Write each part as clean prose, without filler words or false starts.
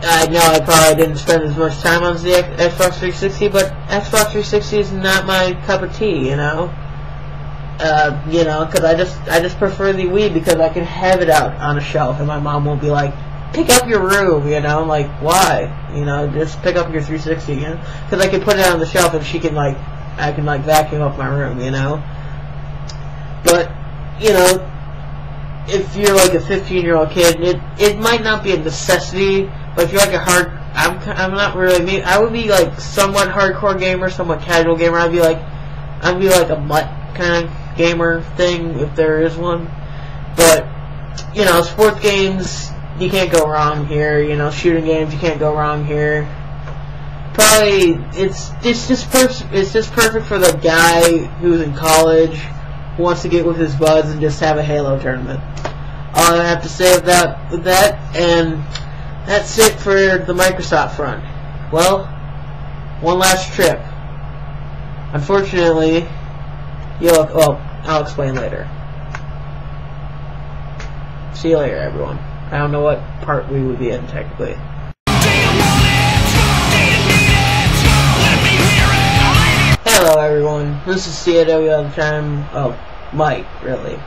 I know I probably didn't spend as much time on the Xbox 360, but Xbox 360 is not my cup of tea, you know. You know, because I just prefer the Wii because I can have it out on a shelf, and my mom won't be like, pick up your room, you know. I'm like, why? You know, just pick up your 360, you know, because I can put it on the shelf and she can like, I can like vacuum up my room, you know. But you know, if you're like a 15-year-old kid, it might not be a necessity, but if you're like a I'm not really me. I would be like somewhat hardcore gamer, somewhat casual gamer. I'd be like a mutt kind of gamer thing if there is one. But you know, sports games, you can't go wrong here. You know, shooting games, you can't go wrong here. Probably it's just perfect for the guy who's in college who wants to get with his buds and just have a Halo tournament. All I have to say with that, and that's it for the Microsoft front. Well, one last trip. Unfortunately, I'll explain later. See you later, everyone. I don't know what part we would be in technically. Hello, everyone. This is CAWALLTHETIME. Oh, Mike, really.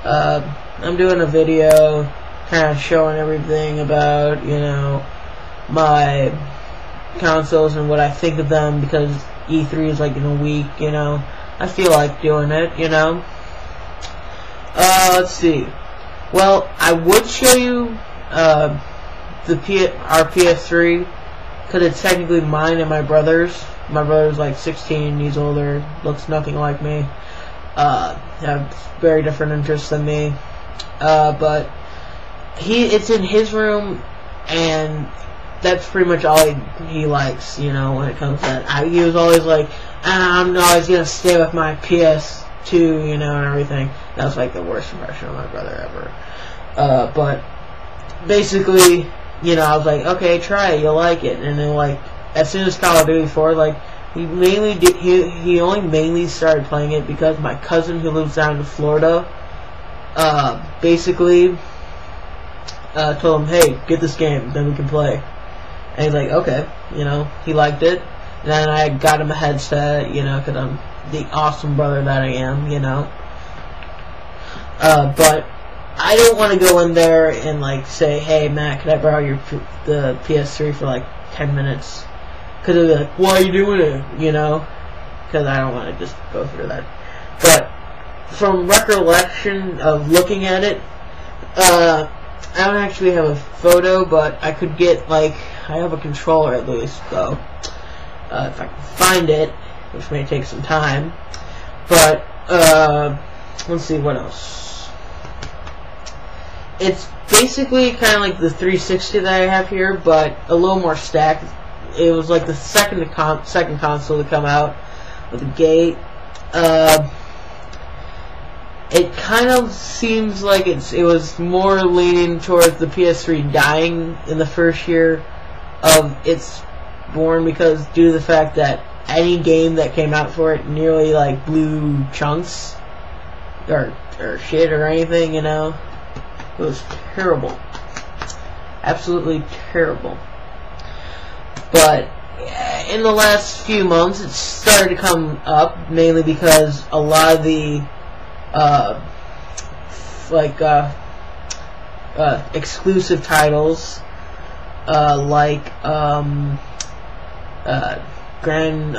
I'm doing a video kind of showing everything about, you know, my consoles and what I think of them, because E3 is like in a week, you know. I feel like doing it, you know. Let's see. Well, I would show you our PS3, because it's technically mine and my brother's. My brother's like 16, he's older, looks nothing like me. Have very different interests than me. But it's in his room, and that's pretty much all he likes, you know, when it comes to that. He was always like, I'm always gonna stay with my PS2, you know, and everything. That was like the worst impression of my brother ever. But basically, you know, I was like, okay, try it, you'll like it. And then like, as soon as Call of Duty 4, like, he only mainly started playing it because my cousin who lives down in Florida, basically, told him, hey, get this game, then we can play. And he's like, okay, you know, he liked it. And then I got him a headset, you know, because I'm the awesome brother that I am, you know. But I don't want to go in there and, like, say, hey, Matt, can I borrow the PS3 for, like, 10 minutes? Because they'll be like, why are you doing it? You know? Because I don't want to just go through that. But from recollection of looking at it, I don't actually have a photo, but I could get, like, I have a controller at least, so if I can find it, which may take some time. But let's see what else. It's basically kind of like the 360 that I have here, but a little more stacked. It was like the second console to come out with the gate. It kind of seems like it was more leaning towards the PS3 dying in the first year of its born, because due to the fact that any game that came out for it nearly like blew chunks or shit or anything, you know. It was terrible. Absolutely terrible. But in the last few months, it's started to come up, mainly because a lot of the exclusive titles, like not Grand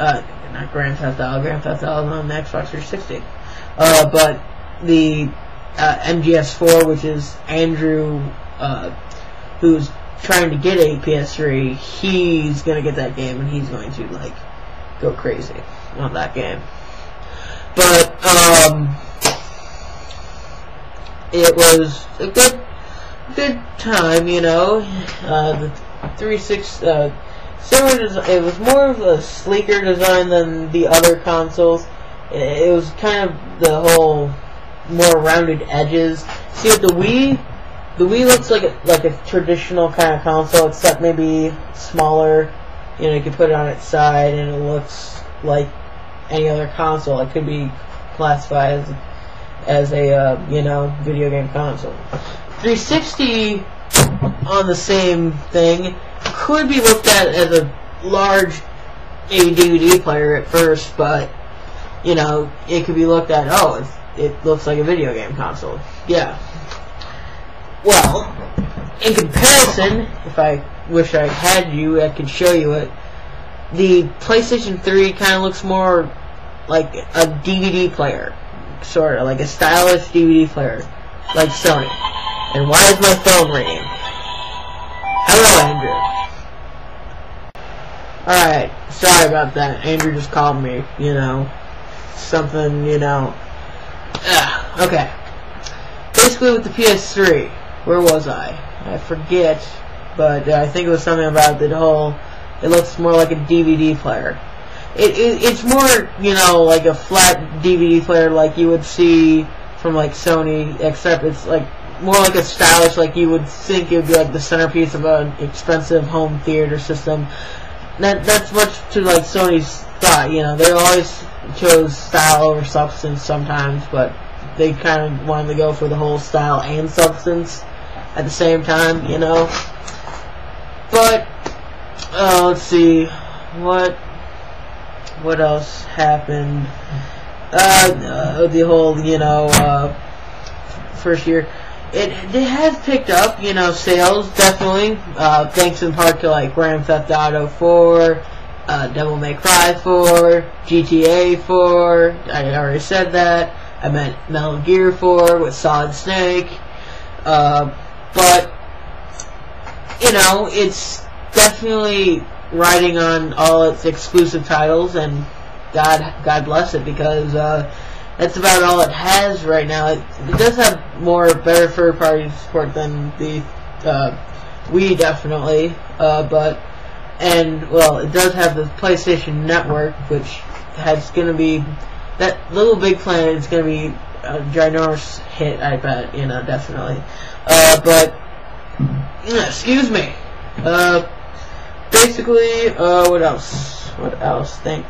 Theft Auto. Grand Theft Auto on the Xbox 360, but the MGS4, which is Andrew, who's trying to get a PS3, he's gonna get that game, and he's going to like go crazy on that game. But it was a good time, you know. The 360, it was more of a sleeker design than the other consoles. It was kind of the whole more rounded edges. See, with the Wii looks like a traditional kind of console, except maybe smaller. You know, you can put it on its side, and it looks like any other console. It could be classified as a you know, video game console. 360 on the same thing could be looked at as a large DVD player at first, but you know, it could be looked at, oh, it looks like a video game console. Yeah. Well, in comparison, if I wish I had you, I could show you it. The PlayStation 3 kind of looks more like a DVD player, sort of like a stylish DVD player, like Sony. And why is my phone ringing? Hello, Andrew. Alright, sorry about that. Andrew just called me, you know. Something, you know. Okay. Basically, with the PS3, where was I? I forget, but I think it was something about the whole. It looks more like a DVD player. It's more, you know, like a flat DVD player, like you would see from like Sony, except it's like more like a stylish, like you would think it would be like the centerpiece of an expensive home theater system. That's much to like Sony's thought, you know. They always chose style over substance sometimes, but they kind of wanted to go for the whole style and substance at the same time, you know. But let's see, what else happened? The whole, you know, first year. It has picked up, you know, sales, definitely, thanks in part to, like, Grand Theft Auto 4, Devil May Cry 4, GTA 4, I already said that. I meant Metal Gear 4 with Solid Snake, but, you know, it's definitely riding on all its exclusive titles, and God bless it, because that's about all it has right now. It does have better third-party support than the Wii, definitely, well, it does have the PlayStation Network, which has gonna be, that Little Big Planet is gonna be a ginormous hit, I bet, you know, definitely. But excuse me. Basically, what else? Think.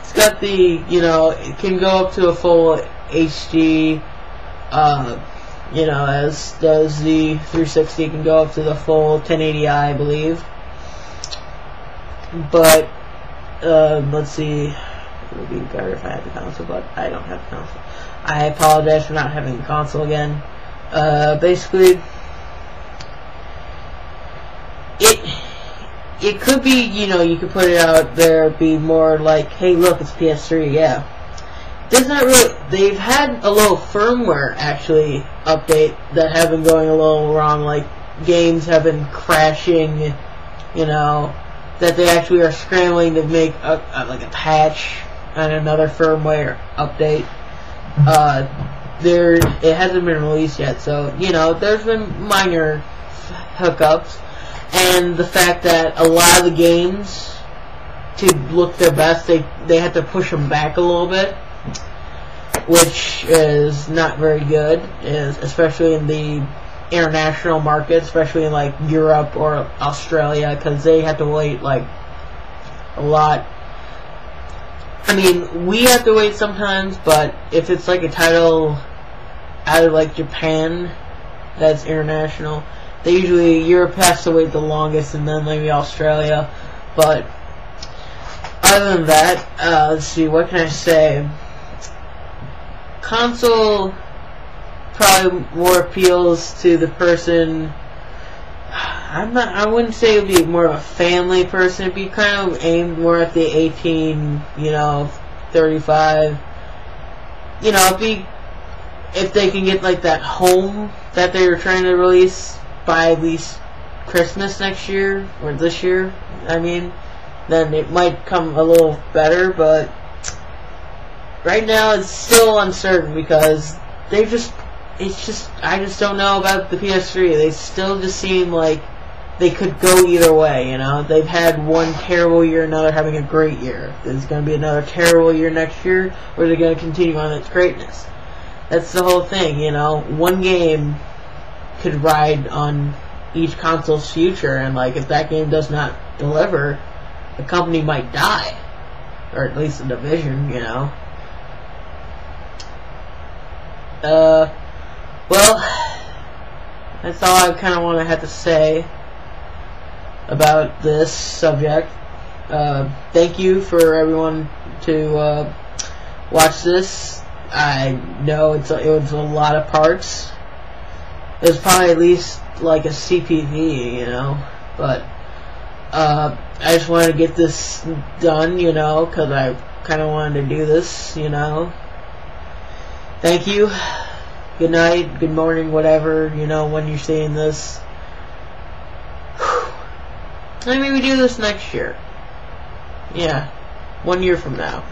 It's got the, you know, it can go up to a full HD, you know, as does the 360. It can go up to the full 1080i, I believe. But, let's see. It would be better if I had the console, but I don't have the console. I apologize for not having the console again. Basically, it could be, you know, you could put it out there, be more like, hey, look, it's PS3, yeah. Does not really, they've had a little firmware, actually, update that have been going a little wrong, like, games have been crashing, you know, that they actually are scrambling to make, like a patch and another firmware update. It hasn't been released yet, so, you know, there's been minor hookups. And the fact that a lot of the games, to look their best, they have to push them back a little bit, which is not very good, especially in the international market, especially in like Europe or Australia, because they have to wait like a lot. I mean, we have to wait sometimes, but if it's like a title out of like Japan that's international, they usually, Europe has to wait the longest, and then maybe Australia. But other than that, let's see, what can I say? Console probably more appeals to the person. I wouldn't say it would be more of a family person. It'd be kind of aimed more at the 18, you know, 35. You know, it'd be, if they can get like that home that they were trying to release by at least Christmas next year, or this year, I mean, then it might come a little better, but right now it's still uncertain, because I just don't know about the PS3. They still just seem like they could go either way, you know. They've had one terrible year, now they're having a great year. There's going to be another terrible year next year, or they're going to continue on its greatness. That's the whole thing, you know. One game could ride on each console's future, and like if that game does not deliver, the company might die, or at least the division, you know. Well, that's all I kind of want to have to say. about this subject. Thank you for everyone to watch this. I know it was a lot of parts. It was probably at least like a CPV, you know, but I just wanted to get this done, you know, because I kind of wanted to do this, you know. Thank you. Good night, good morning, whatever, you know, when you're seeing this. Maybe we do this next year. Yeah, 1 year from now.